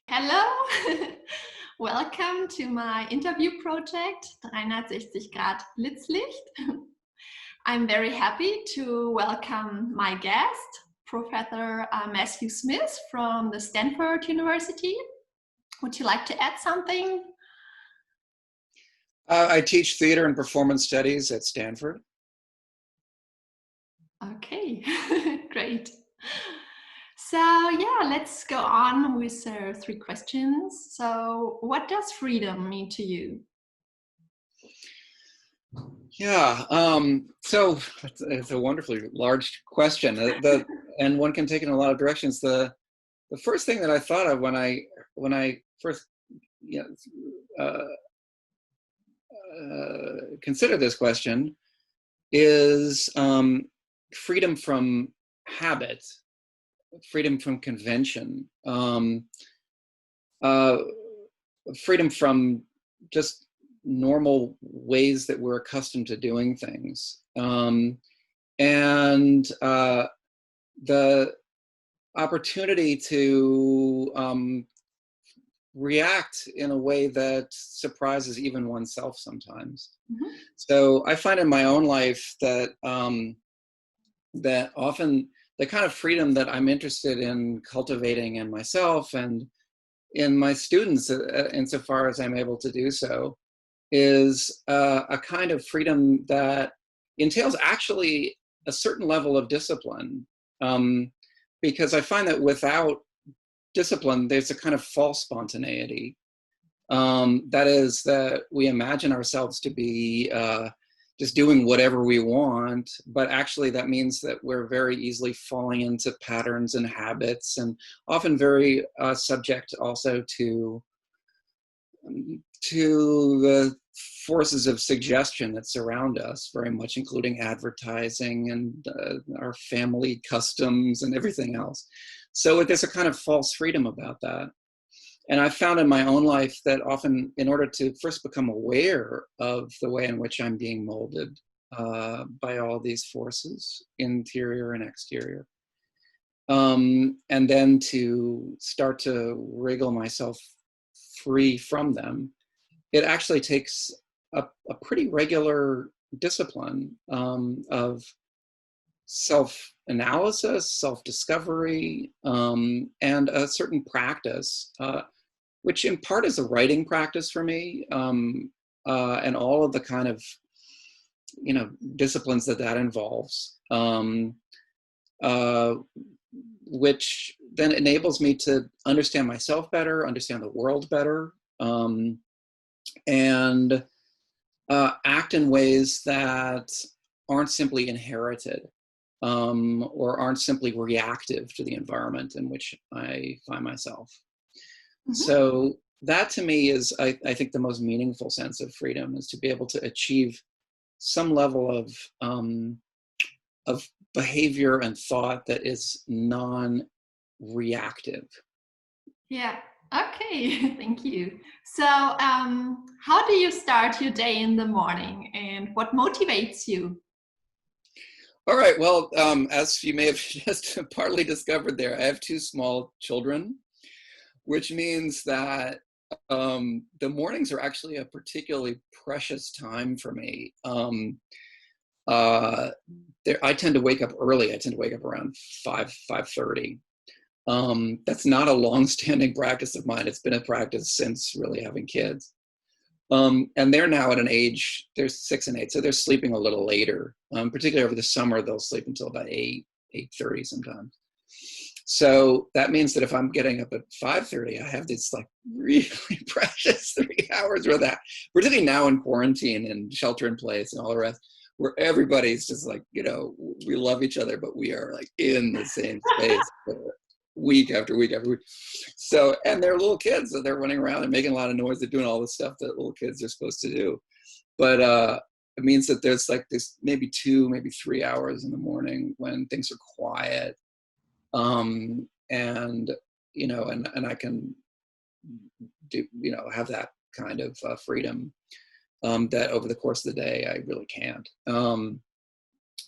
Hello, welcome to my interview project 360 Grad Blitzlicht. I'm very happy to welcome my guest, Professor Matthew Smith from the Stanford University. Would you like to add something? I teach theater and performance studies at Stanford. Okay, great. So yeah, let's go on with 3 questions. So what does freedom mean to you? Yeah, so it's a wonderfully large question, and one can take it in a lot of directions. The first thing that I thought of when I first considered this question is freedom from habit, freedom from convention, freedom from just normal ways that we're accustomed to doing things. And the opportunity to react in a way that surprises even oneself sometimes. Mm-hmm. So I find in my own life that that often the kind of freedom that I'm interested in cultivating in myself and in my students, insofar as I'm able to do so, is a kind of freedom that entails actually a certain level of discipline. Because I find that without discipline, there's a kind of false spontaneity. That is, that we imagine ourselves to be just doing whatever we want, but actually that means that we're very easily falling into patterns and habits, and often very subject also to the forces of suggestion that surround us, very much including advertising and our family customs and everything else. So there's a kind of false freedom about that. And I've found in my own life that often, in order to first become aware of the way in which I'm being molded by all these forces, interior and exterior, and then to start to wriggle myself free from them, it actually takes a pretty regular discipline of self-analysis, self-discovery, and a certain practice, which in part is a writing practice for me, and all of the kind of, disciplines that involves, which then enables me to understand myself better, understand the world better, and act in ways that aren't simply inherited, or aren't simply reactive to the environment in which I find myself. Mm-hmm. So that to me is, I think, the most meaningful sense of freedom, is to be able to achieve some level of behavior and thought that is non-reactive. Yeah. Okay. Thank you. So, how do you start your day in the morning, and what motivates you? All right. Well, as you may have just partly discovered there, I have 2 small children, which means that the mornings are actually a particularly precious time for me. I tend to wake up early. I tend to wake up around 5:30. That's not a long-standing practice of mine. It's been a practice since really having kids. And they're now at an age, they're 6 and 8, so they're sleeping a little later. Particularly over the summer, they'll sleep until about 8:30 sometimes. So that means that if I'm getting up at 5:30, I have this like really precious 3 hours with that, particularly now in quarantine and shelter in place and all the rest, where everybody's just like, we love each other, but we are like in the same space week after week after week. So, and they're little kids, so they're running around and making a lot of noise. They're doing all the stuff that little kids are supposed to do. But it means that there's like this maybe 2, maybe 3 hours in the morning when things are quiet. And, and I can do, have that kind of freedom that over the course of the day, I really can't.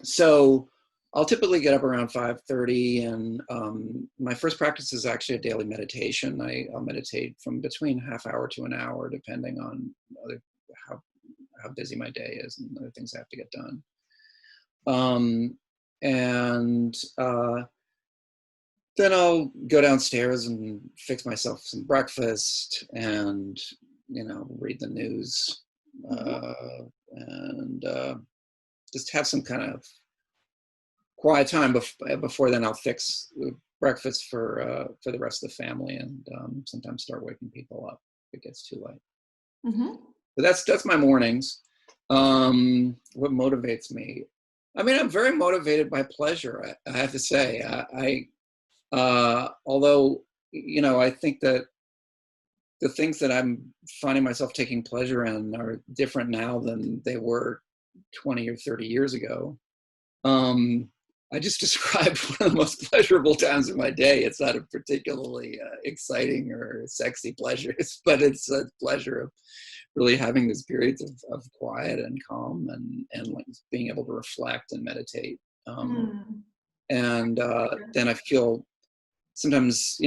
So I'll typically get up around 5:30, and my first practice is actually a daily meditation. I'll meditate from between half hour to an hour, depending on how busy my day is and other things I have to get done. And then I'll go downstairs and fix myself some breakfast and, read the news and just have some kind of quiet time before then. I'll fix breakfast for the rest of the family, and sometimes start waking people up if it gets too late. But that's my mornings. What motivates me? I mean, I'm very motivated by pleasure, I have to say. Although, I think that the things that I'm finding myself taking pleasure in are different now than they were 20 or 30 years ago. I just described one of the most pleasurable times of my day. It's not a particularly exciting or sexy pleasure, but it's a pleasure of really having these periods of quiet and calm and like being able to reflect and meditate. And then I feel sometimes,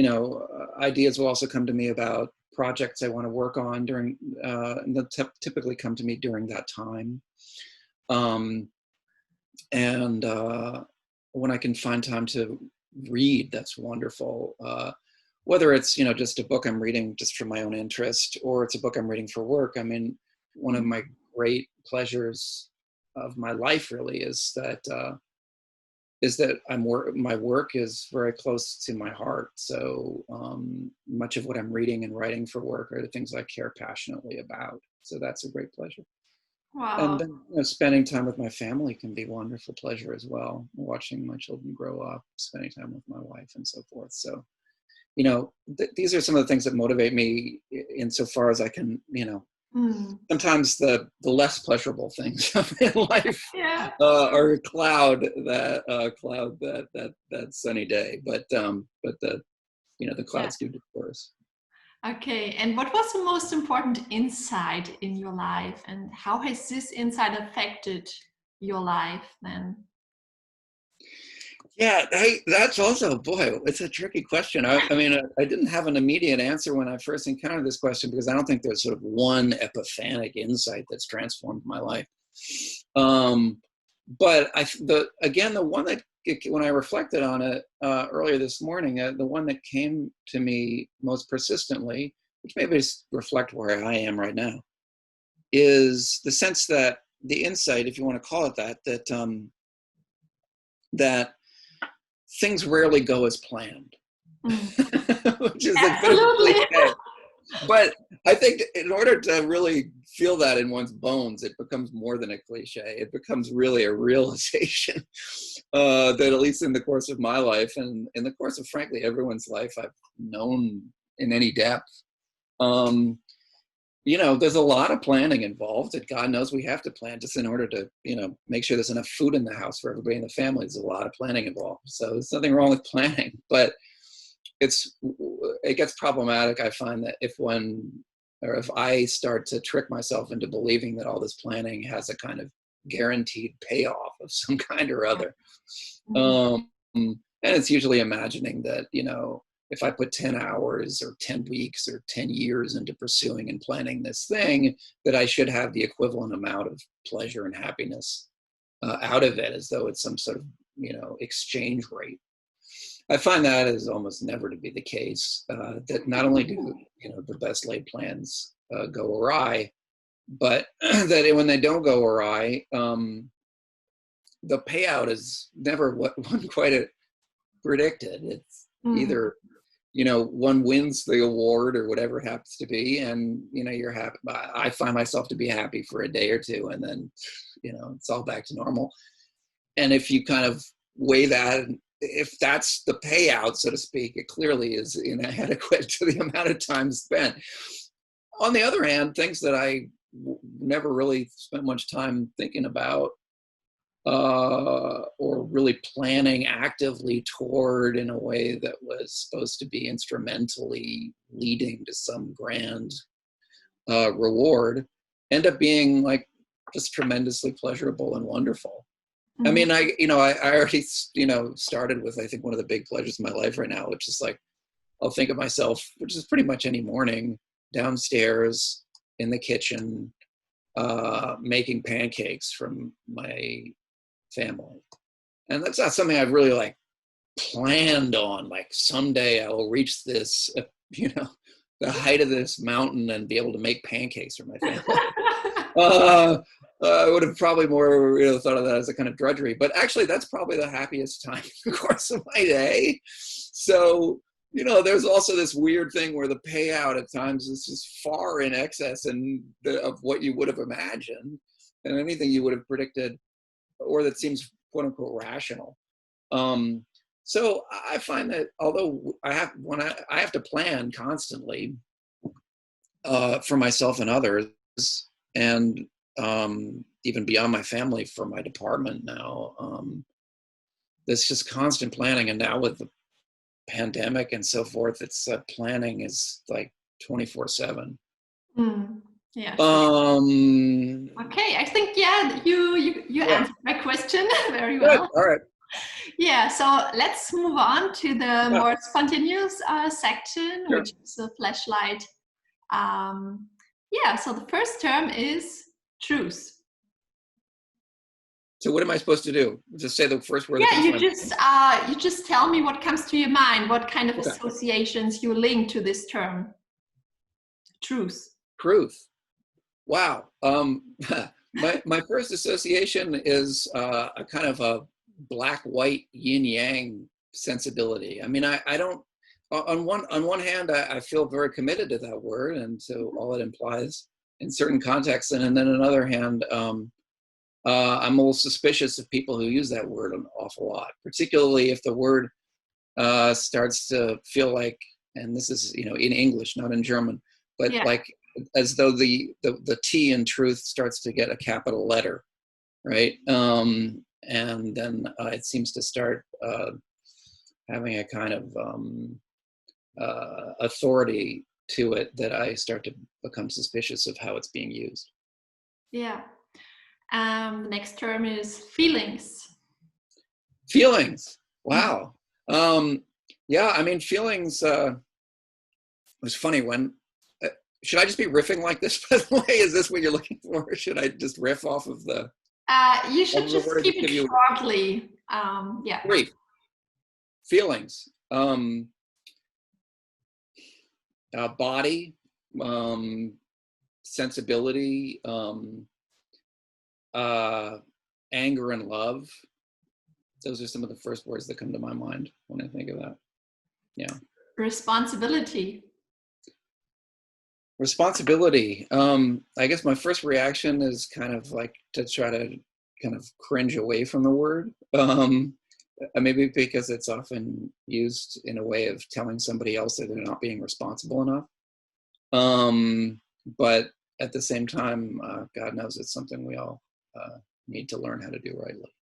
ideas will also come to me about projects I want to work on during, and they'll typically come to me during that time. And when I can find time to read, that's wonderful. Whether it's, just a book I'm reading just for my own interest, or it's a book I'm reading for work. I mean, one of my great pleasures of my life really is that my work is very close to my heart. So much of what I'm reading and writing for work are the things I care passionately about. So that's a great pleasure. Wow. And then, spending time with my family can be wonderful pleasure as well. Watching my children grow up, spending time with my wife, and so forth. So, these are some of the things that motivate me insofar as I can, sometimes the less pleasurable things in life are a cloud that sunny day, but the clouds do disperse. Okay, and what was the most important insight in your life, and how has this insight affected your life then? Yeah, that's also, boy, it's a tricky question. I mean, I didn't have an immediate answer when I first encountered this question, because I don't think there's sort of one epiphanic insight that's transformed my life. But the one that, when I reflected on it earlier this morning, the one that came to me most persistently, which maybe reflect where I am right now, is the sense that the insight, if you want to call it that, that things rarely go as planned, which is a bit of a cliche. But I think in order to really feel that in one's bones, it becomes more than a cliche. It becomes really a realization that, at least in the course of my life, and in the course of, frankly, everyone's life I've known in any depth, there's a lot of planning involved, and God knows we have to plan just in order to, make sure there's enough food in the house for everybody in the family. There's a lot of planning involved. So there's nothing wrong with planning, but it gets problematic, I find, that if I start to trick myself into believing that all this planning has a kind of guaranteed payoff of some kind or other. And it's usually imagining that, if I put 10 hours or 10 weeks or 10 years into pursuing and planning this thing, that I should have the equivalent amount of pleasure and happiness out of it, as though it's some sort of, exchange rate. I find that is almost never to be the case, that not only do, the best laid plans go awry, but that when they don't go awry, the payout is never what one quite predicted. It's either, one wins the award or whatever it happens to be, and, you're happy. I find myself to be happy for a day or two, and then, it's all back to normal. And if you kind of weigh that, if that's the payout, so to speak, it clearly is inadequate to the amount of time spent. On the other hand, things that I never really spent much time thinking about or really planning actively toward in a way that was supposed to be instrumentally leading to some grand reward, end up being like just tremendously pleasurable and wonderful. I Mhm. mean, I already, started with, I think, one of the big pleasures of my life right now, which is like, I'll think of myself, which is pretty much any morning, downstairs in the kitchen, making pancakes from my family. And that's not something I've really like planned on. Like someday I will reach this, the height of this mountain and be able to make pancakes for my family. I would have probably more thought of that as a kind of drudgery, but actually that's probably the happiest time, of course, of my day. So, there's also this weird thing where the payout at times is just far in excess of what you would have imagined and anything you would have predicted or that seems quote unquote rational. So I find that although I have to plan constantly for myself and others, and even beyond my family for my department now, there's just constant planning. And now with the pandemic and so forth, it's planning is like 24/7. Mm. Yeah, sure. Um, Okay, I think you yeah, answered my question very good. well. All right. Yeah, so let's move on to the Yeah, more spontaneous section, sure. which is the flashlight. Yeah, so the first term is truth. So what am I supposed to do? Just say the first word that Yeah, comes to my mind. you just tell me what comes to your mind, what kind of Okay. associations you link to this term, truth. Truth. Wow. My first association is a kind of a black-white yin-yang sensibility. I mean, I don't. On one hand, I feel very committed to that word and to all it implies in certain contexts, and then on the other hand, I'm a little suspicious of people who use that word an awful lot, particularly if the word starts to feel like, and this is in English, not in German, but Yeah. like as though the T in truth starts to get a capital letter, right? And then it seems to start having a kind of authority to it that I start to become suspicious of how it's being used. Yeah. The next term is feelings. Feelings. Wow. Yeah, I mean, feelings. It was funny when. Should I just be riffing like this? By the way, is this what you're looking for? Or should I just riff off of the You should just word? keep Just it give you shortly. Yeah. brief feelings. Body, sensibility, anger and love. Those are some of the first words that come to my mind when I think of that. Yeah. Responsibility. Responsibility. I guess my first reaction is kind of like to try to kind of cringe away from the word. Maybe because it's often used in a way of telling somebody else that they're not being responsible enough. But at the same time, God knows it's something we all need to learn how to do rightly.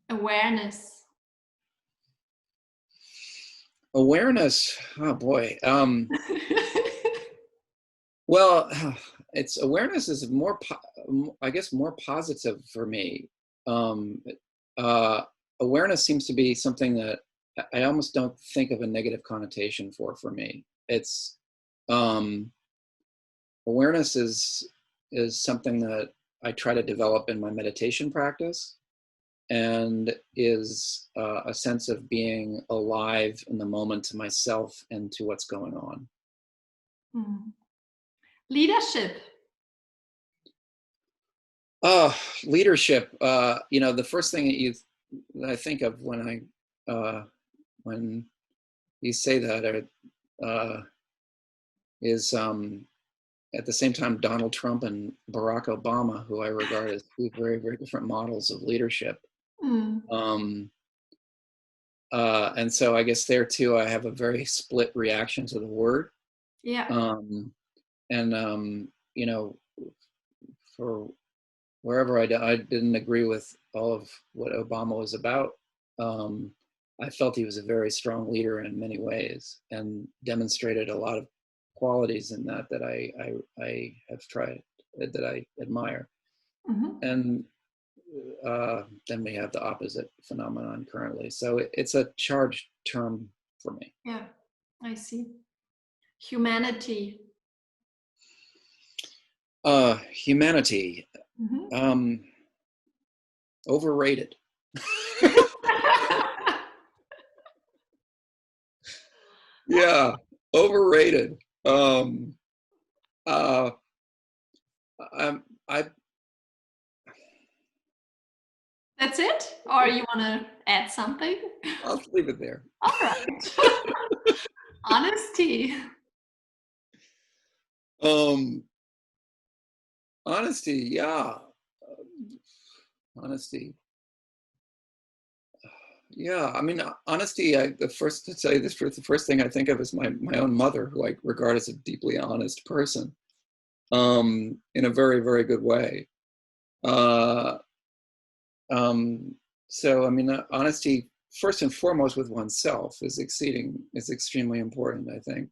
Awareness. Awareness. Oh boy. Well, it's awareness is more, I guess, more positive for me. Awareness seems to be something that I almost don't think of a negative connotation for me. It's awareness is something that I try to develop in my meditation practice, and is a sense of being alive in the moment to myself and to what's going on. Leadership. Oh, leadership. The first thing that I think of when you say that is at the same time Donald Trump and Barack Obama, who I regard as two very, very different models of leadership. Mm. And so I guess there too, I have a very split reaction to the word. Yeah. And for wherever I didn't agree with all of what Obama was about, I felt he was a very strong leader in many ways and demonstrated a lot of qualities in that I have tried, that I admire. Mm-hmm. And then we have the opposite phenomenon currently. So it's a charged term for me. Yeah, I see. Humanity. Humanity, Mm-hmm. overrated. Yeah, overrated. I That's it? Or you want to add something? I'll leave it there. All right. Honesty. Um, Honesty, yeah. Honesty. Yeah, I mean, honesty, the first to tell you this truth, the first thing I think of is my own mother, who I regard as a deeply honest person, in a very, very good way. Uh, so, I mean, honesty, first and foremost with oneself is extremely important, I think.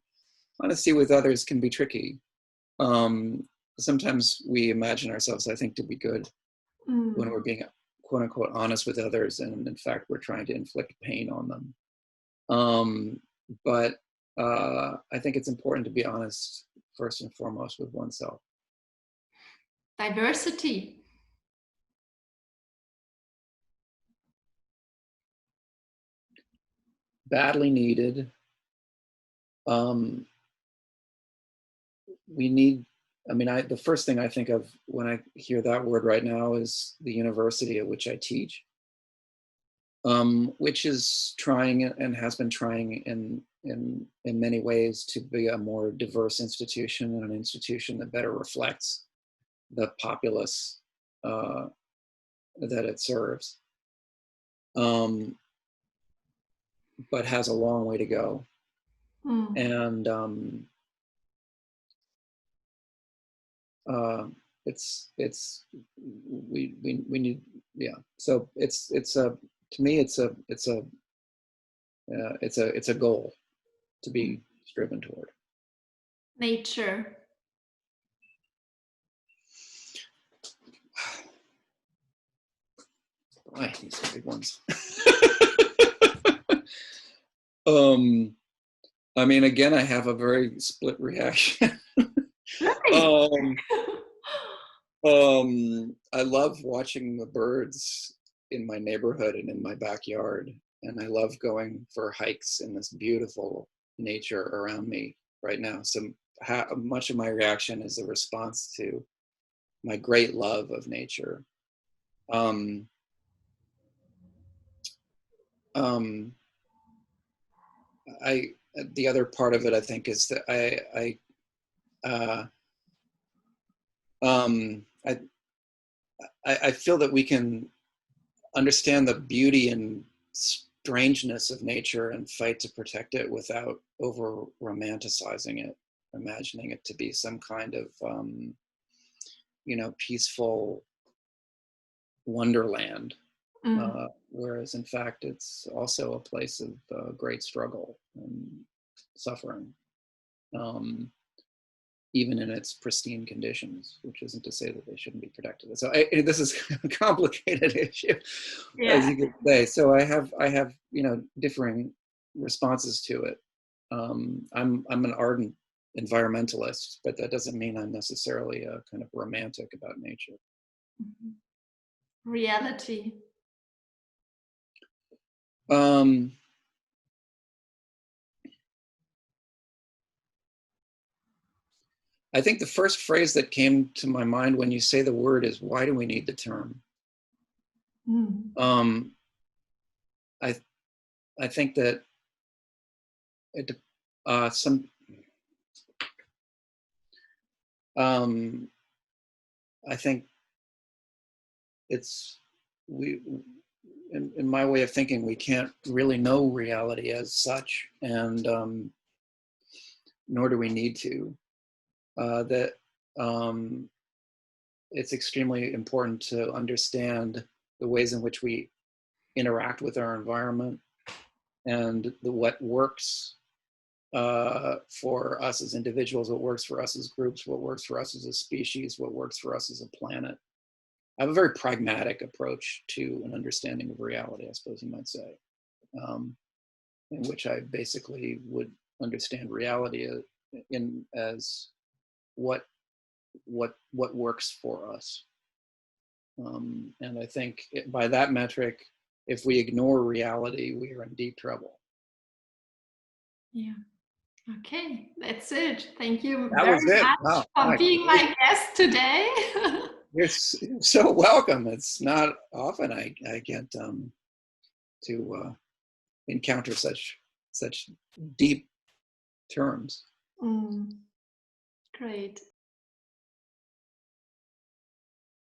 Honesty with others can be tricky. Sometimes we imagine ourselves, I think, to be good when we're being quote unquote honest with others, and in fact we're trying to inflict pain on them. But I think it's important to be honest first and foremost with oneself. Diversity. Badly needed. We need, I mean, the first thing I think of when I hear that word right now is the university at which I teach, which is trying and has been trying in many ways to be a more diverse institution, and an institution that better reflects the populace that it serves, but has a long way to go. And we need, yeah. So it's a, to me it's a goal to be striven toward. Nature. Boy, these are big ones. I mean, again, I have a very split reaction. Right. I love watching the birds in my neighborhood and in my backyard, and I love going for hikes in this beautiful nature around me right now. So much of my reaction is a response to my great love of nature. The other part of it, I think, is that I feel that we can understand the beauty and strangeness of nature and fight to protect it without over romanticizing it, imagining it to be some kind of peaceful wonderland, whereas in fact it's also a place of great struggle and suffering, even in its pristine conditions, which isn't to say that they shouldn't be protected. So this is a complicated issue, as you could say. So I have differing responses to it. I'm an ardent environmentalist, but that doesn't mean I'm necessarily a kind of romantic about nature. Reality. I think the first phrase that came to my mind when you say the word is, why do we need the term? I think that I think it's, in my way of thinking, we can't really know reality as such, and nor do we need to. That it's extremely important to understand the ways in which we interact with our environment, and what works for us as individuals, what works for us as groups, what works for us as a species, what works for us as a planet. I have a very pragmatic approach to an understanding of reality, I suppose you might say, in which I basically would understand reality as what works for us. And I think by that metric, if we ignore reality, we are in deep trouble. Yeah. Okay, that's it. Thank you That was very it. much Wow. for being my guest today. You're so welcome. It's not often I get to encounter such deep terms. Great.